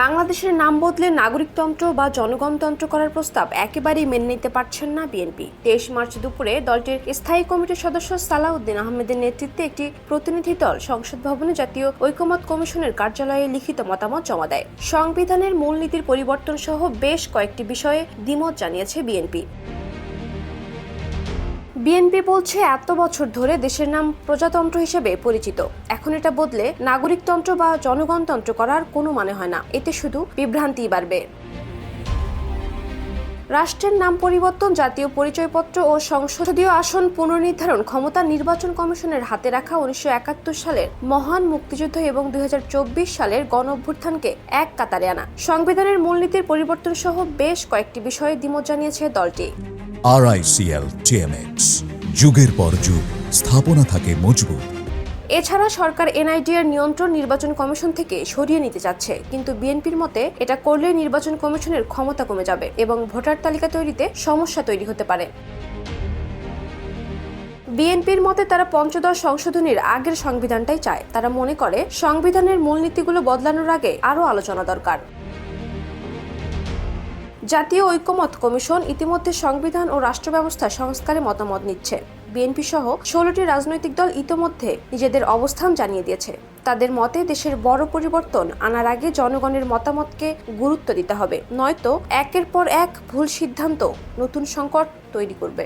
বাংলাদেশের নাম বদলে নাগরিকতন্ত্র বা জনগণতন্ত্র করার প্রস্তাব একেবারেই মেনে নিতে পারছেন না বিএনপি। 23 মার্চ দুপুরে দলটির স্থায়ী কমিটির সদস্য সালাউদ্দিন আহমেদের নেতৃত্বে একটি প্রতিনিধি দল সংসদ ভবনে জাতীয় ঐকমত্য কমিশনের কার্যালয়ে লিখিত মতামত জমা দেয়। সংবিধানের মূলনীতির পরিবর্তন সহ বেশ কয়েকটি বিষয়ে দ্বিমত জানিয়েছে বিএনপি। বিএনপি বলছে, এত বছর ধরে দেশের নাম প্রজাতন্ত্র হিসেবে পরিচিত, এখন এটা বদলে নাগরিকতন্ত্র বা জনগণতন্ত্র করার কোনো মানে হয় না, এতে শুধু বিভ্রান্তিই বাড়বে। রাষ্ট্রের নাম পরিবর্তন, জাতীয় পরিচয়পত্র ও সংসদীয় আসন পুনর্নির্ধারণ ক্ষমতা নির্বাচন কমিশনের হাতে রাখা 1971 সালের মহান মুক্তিযুদ্ধ এবং 2024 সালের গণঅভ্যুত্থানকে এক কাতারে আনা। সংবিধানের মূলনীতির পরিবর্তন সহ বেশ কয়েকটি বিষয়ে দ্বিমত জানিয়েছে দলটি। RICL TMX, যুগের পর যুগ স্থাপনা থাকে মজবুত। এছাড়া সরকার NIDR নিয়ন্ত্রণ নির্বাচন কমিশন থেকে সরিয়ে নিতে চাচ্ছে, কিন্তু বিএনপির মতে এটা করলে নির্বাচন কমিশনের ক্ষমতা কমে যাবে এবং ভোটার তালিকা তৈরিতে সমস্যা তৈরি হতে পারে। বিএনপির মতে তারা পঞ্চদশ সংশোধনীর আগের সংবিধানটাই চায়। তারা মনে করে সংবিধানের মূলনীতিগুলো বদলানোর আগে আরও আলোচনা দরকার। জাতীয় ঐকমত্য কমিশন ইতিমধ্যে সংবিধান ও রাষ্ট্র ব্যবস্থা সংস্কারে মতামত নিচ্ছে। বিএনপি সহ 16টি রাজনৈতিক দল ইতিমধ্যে নিজেদের অবস্থান জানিয়ে দিয়েছে। তাদের মতে দেশের বড় পরিবর্তন আনার আগে জনগণের মতামতকে গুরুত্ব দিতে হবে, নয়তো একের পর এক ভুল সিদ্ধান্ত নতুন সংকট তৈরি করবে।